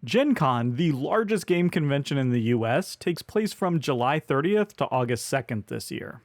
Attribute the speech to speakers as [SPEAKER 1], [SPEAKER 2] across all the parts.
[SPEAKER 1] Gen Con, the largest game convention in the US, takes place from July 30th to August 2nd this year.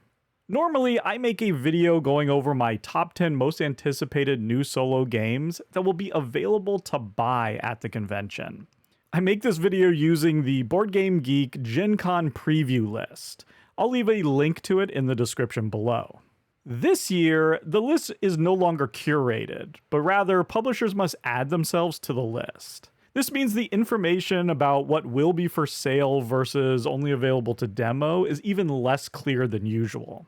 [SPEAKER 1] Normally, I make a video going over my top 10 most anticipated new solo games that will be available to buy at the convention. I make this video using the Board Game Geek Gen Con preview list. I'll leave a link to it in the description below. This year, the list is no longer curated, but rather publishers must add themselves to the list. This means the information about what will be for sale versus only available to demo is even less clear than usual.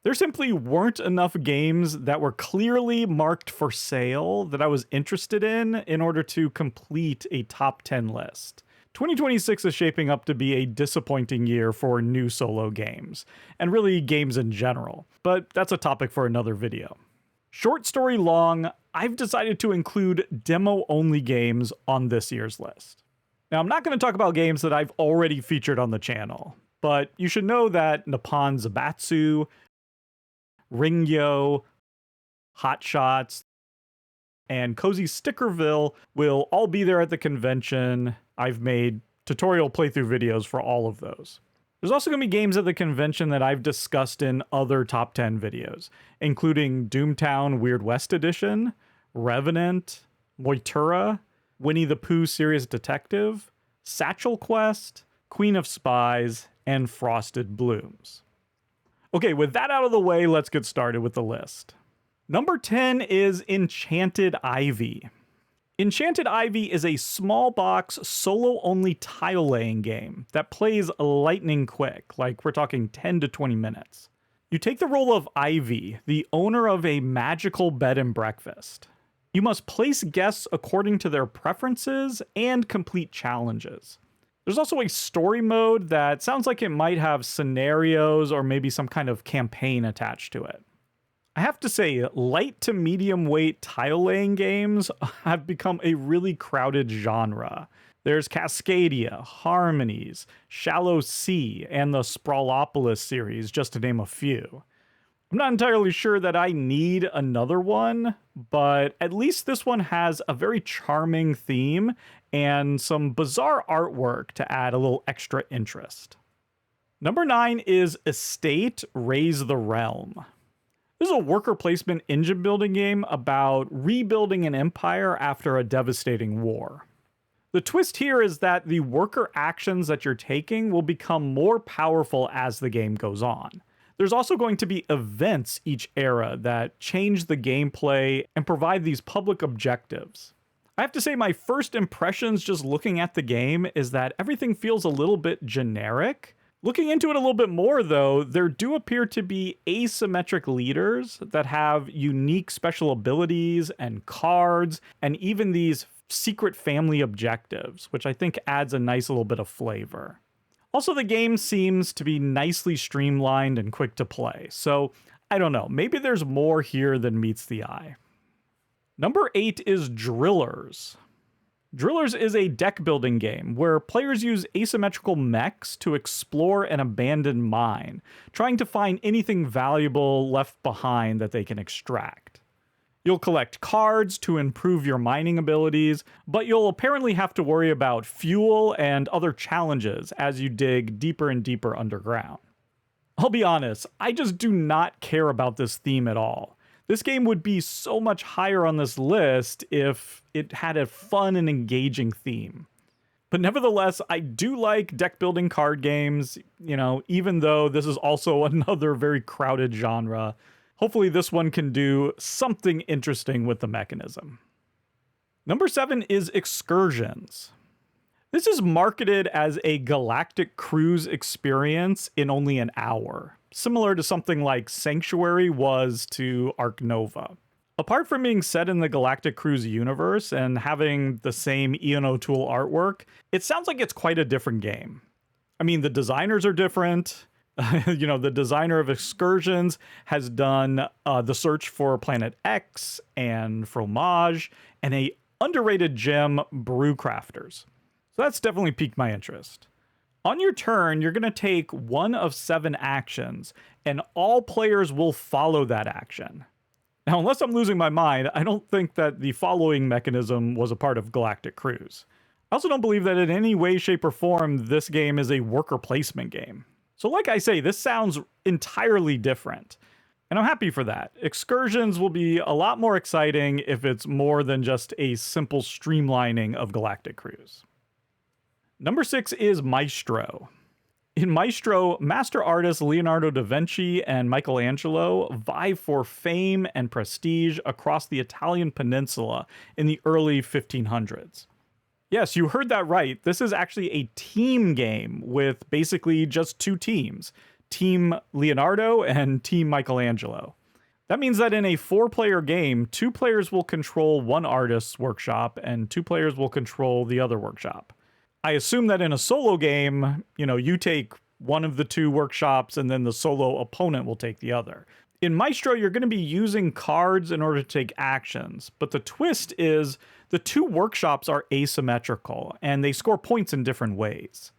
[SPEAKER 1] There simply weren't enough games that were clearly marked for sale that I was interested in order to complete a top 10 list. 2026 is shaping up to be a disappointing year for new solo games, and really games in general, but that's a topic for another video. Short story long, I've decided to include demo-only games on this year's list. Now, I'm not going to talk about games that I've already featured on the channel, but you should know that Nippon Zaibatsu, Ringyo, Hot Shots, and Cozy Stickerville will all be there at the convention. I've made tutorial playthrough videos for all of those. There's also going to be games at the convention that I've discussed in other top 10 videos, including Doomtown Weird West Edition, Revenant, Moitura, Winnie the Pooh Serious Detective, Satchel Quest, Queen of Spies, and Frosted Blooms. Okay, with that out of the way, let's get started with the list. Number 10 is Enchanted Ivy. Enchanted Ivy is a small box, solo-only tile-laying game that plays lightning quick, like we're talking 10 to 20 minutes. You take the role of Ivy, the owner of a magical bed and breakfast. You must place guests according to their preferences and complete challenges. There's also a story mode that sounds like it might have scenarios or maybe some kind of campaign attached to it. I have to say, light to medium weight tile laying games have become a really crowded genre. There's Cascadia, Harmonies, Shallow Sea, and the Sprawlopolis series, just to name a few. I'm not entirely sure that I need another one, but at least this one has a very charming theme and some bizarre artwork to add a little extra interest. Number 9 is Estate Raise the Realm. This is a worker placement engine building game about rebuilding an empire after a devastating war. The twist here is that the worker actions that you're taking will become more powerful as the game goes on. There's also going to be events each era that change the gameplay and provide these public objectives. I have to say my first impressions just looking at the game is that everything feels a little bit generic. Looking into it a little bit more though, there do appear to be asymmetric leaders that have unique special abilities and cards, and even these secret family objectives, which I think adds a nice little bit of flavor. Also, the game seems to be nicely streamlined and quick to play, so I don't know, maybe there's more here than meets the eye. Number 8 is Drillers. Drillers is a deck building game where players use asymmetrical mechs to explore an abandoned mine, trying to find anything valuable left behind that they can extract. You'll collect cards to improve your mining abilities, but you'll apparently have to worry about fuel and other challenges as you dig deeper and deeper underground. I'll be honest, I just do not care about this theme at all. This game would be so much higher on this list if it had a fun and engaging theme. But nevertheless, I do like deck building card games, even though this is also another very crowded genre. Hopefully this one can do something interesting with the mechanism. Number 7 is Excursions. This is marketed as a galactic cruise experience in only an hour, similar to something like Sanctuary was to Ark Nova. Apart from being set in the Galactic Cruise universe and having the same Ian O'Toole artwork, it sounds like it's quite a different game. I mean, the designers are different. The designer of Excursions has done The Search for Planet X and Fromage, and a underrated gem, Brewcrafters. So that's definitely piqued my interest. On your turn, you're going to take one of 7 actions, and all players will follow that action. Now, unless I'm losing my mind, I don't think that the following mechanism was a part of Galactic Cruise. I also don't believe that in any way, shape, or form this game is a worker placement game. So like I say, this sounds entirely different. And I'm happy for that. Excursions will be a lot more exciting if it's more than just a simple streamlining of Galactic Cruise. Number 6 is Maestro. In Maestro, master artists Leonardo da Vinci and Michelangelo vie for fame and prestige across the Italian peninsula in the early 1500s. Yes, you heard that right. This is actually a team game with basically just two teams, Team Leonardo and Team Michelangelo. That means that in a 4-player game, 2 players will control one artist's workshop and 2 players will control the other workshop. I assume that in a solo game, you take one of the 2 workshops and then the solo opponent will take the other. In Maestro, you're going to be using cards in order to take actions, but the twist is the 2 workshops are asymmetrical and they score points in different ways.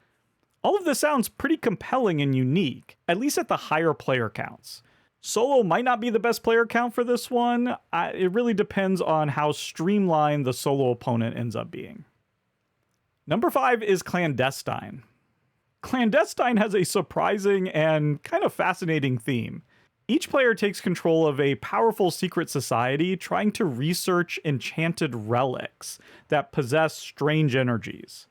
[SPEAKER 1] All of this sounds pretty compelling and unique, at least at the higher player counts. Solo might not be the best player count for this one. It really depends on how streamlined the solo opponent ends up being. Number 5 is Clandestine. Clandestine has a surprising and kind of fascinating theme. Each player takes control of a powerful secret society trying to research enchanted relics that possess strange energies.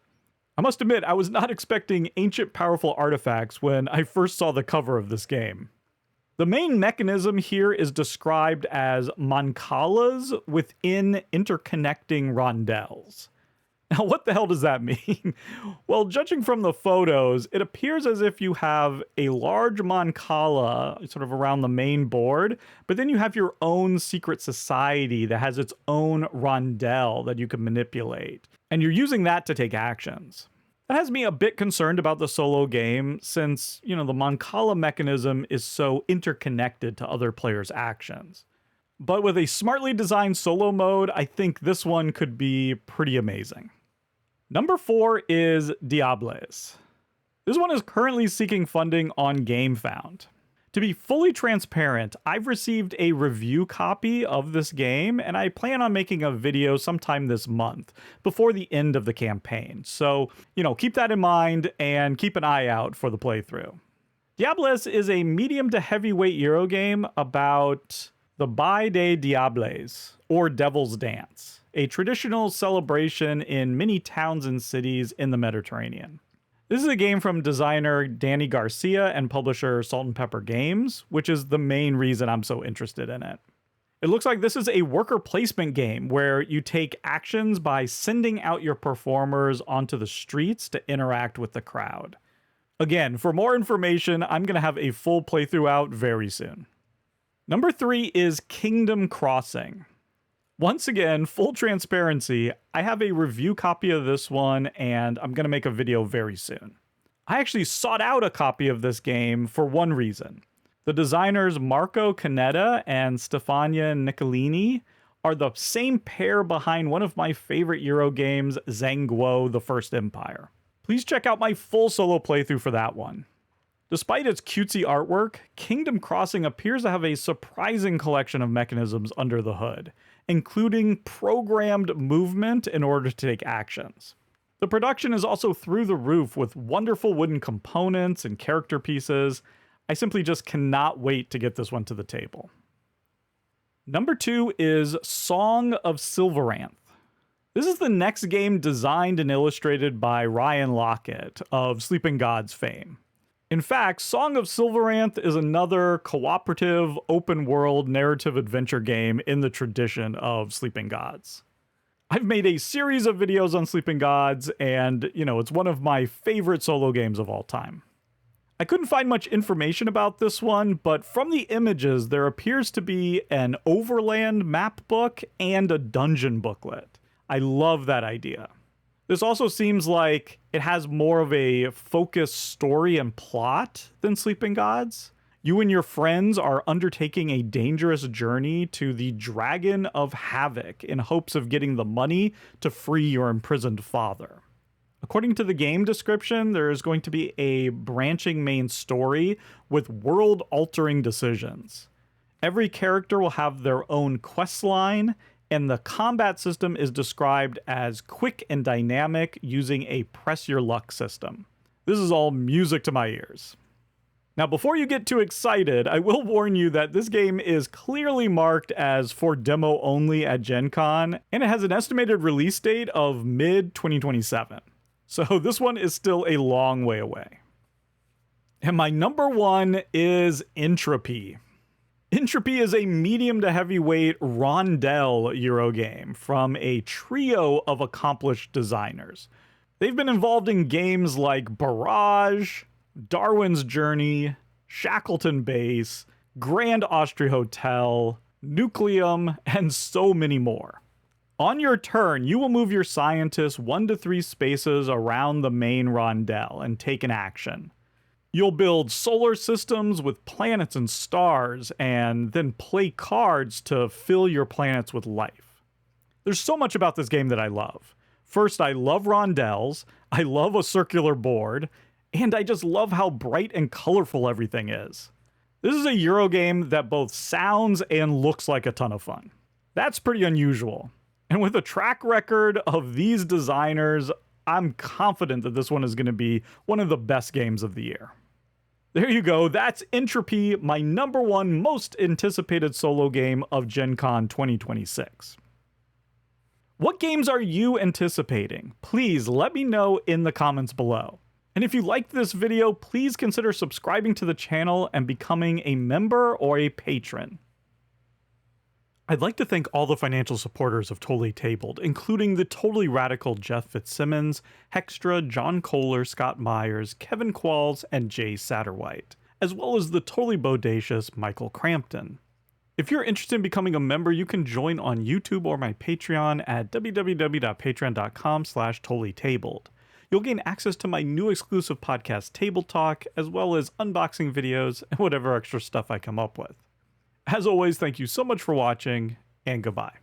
[SPEAKER 1] I must admit, I was not expecting ancient powerful artifacts when I first saw the cover of this game. The main mechanism here is described as mancalas within interconnecting rondels. Now, what the hell does that mean? Well, judging from the photos, it appears as if you have a large mancala sort of around the main board, but then you have your own secret society that has its own rondel that you can manipulate, and you're using that to take actions. That has me a bit concerned about the solo game since, the mancala mechanism is so interconnected to other players' actions. But with a smartly designed solo mode, I think this one could be pretty amazing. Number 4 is Diables. This one is currently seeking funding on GameFound. To be fully transparent, I've received a review copy of this game, and I plan on making a video sometime this month, before the end of the campaign. So, keep that in mind and keep an eye out for the playthrough. Diables is a medium to heavyweight Euro game about the Baile des Diables, or Devil's Dance, a traditional celebration in many towns and cities in the Mediterranean. This is a game from designer Danny Garcia and publisher Salt and Pepper Games, which is the main reason I'm so interested in it. It looks like this is a worker placement game where you take actions by sending out your performers onto the streets to interact with the crowd. Again, for more information, I'm going to have a full playthrough out very soon. Number 3 is Kingdom Crossing. Once again, full transparency, I have a review copy of this one and I'm going to make a video very soon. I actually sought out a copy of this game for one reason. The designers Marco Canetta and Stefania Niccolini are the same pair behind one of my favorite Euro games, Zhanguo: The First Empire. Please check out my full solo playthrough for that one. Despite its cutesy artwork, Kingdom Crossing appears to have a surprising collection of mechanisms under the hood, including programmed movement in order to take actions. The production is also through the roof with wonderful wooden components and character pieces. I simply just cannot wait to get this one to the table. Number 2 is Song of Silveranth. This is the next game designed and illustrated by Ryan Lockett of Sleeping Gods fame. In fact, Song of Silveranth is another cooperative, open-world narrative adventure game in the tradition of Sleeping Gods. I've made a series of videos on Sleeping Gods, and, it's one of my favorite solo games of all time. I couldn't find much information about this one, but from the images, there appears to be an overland map book and a dungeon booklet. I love that idea. This also seems like it has more of a focused story and plot than Sleeping Gods. You and your friends are undertaking a dangerous journey to the Dragon of Havoc in hopes of getting the money to free your imprisoned father. According to the game description, there is going to be a branching main story with world-altering decisions. Every character will have their own quest line, and the combat system is described as quick and dynamic using a press your luck system. This is all music to my ears. Now, before you get too excited, I will warn you that this game is clearly marked as for demo only at Gen Con, and it has an estimated release date of mid-2027. So this one is still a long way away. And my number one is Entropy. Entropy is a medium to heavyweight rondel Eurogame from a trio of accomplished designers. They've been involved in games like Barrage, Darwin's Journey, Shackleton Base, Grand Austria Hotel, Nucleum, and so many more. On your turn, you will move your scientists 1 to 3 spaces around the main rondel and take an action. You'll build solar systems with planets and stars, and then play cards to fill your planets with life. There's so much about this game that I love. First, I love rondels, I love a circular board, and I just love how bright and colorful everything is. This is a Eurogame that both sounds and looks like a ton of fun. That's pretty unusual. And with a track record of these designers, I'm confident that this one is going to be one of the best games of the year. There you go, that's Entropy, my number one most anticipated solo game of Gen Con 2026. What games are you anticipating? Please let me know in the comments below. And if you liked this video, please consider subscribing to the channel and becoming a member or a patron. I'd like to thank all the financial supporters of Totally Tabled, including the totally radical Jeff Fitzsimmons, Hextra, John Kohler, Scott Myers, Kevin Qualls, and Jay Satterwhite, as well as the totally bodacious Michael Crampton. If you're interested in becoming a member, you can join on YouTube or my Patreon at www.patreon.com/totallytabled. You'll gain access to my new exclusive podcast, Table Talk, as well as unboxing videos and whatever extra stuff I come up with. As always, thank you so much for watching, and goodbye.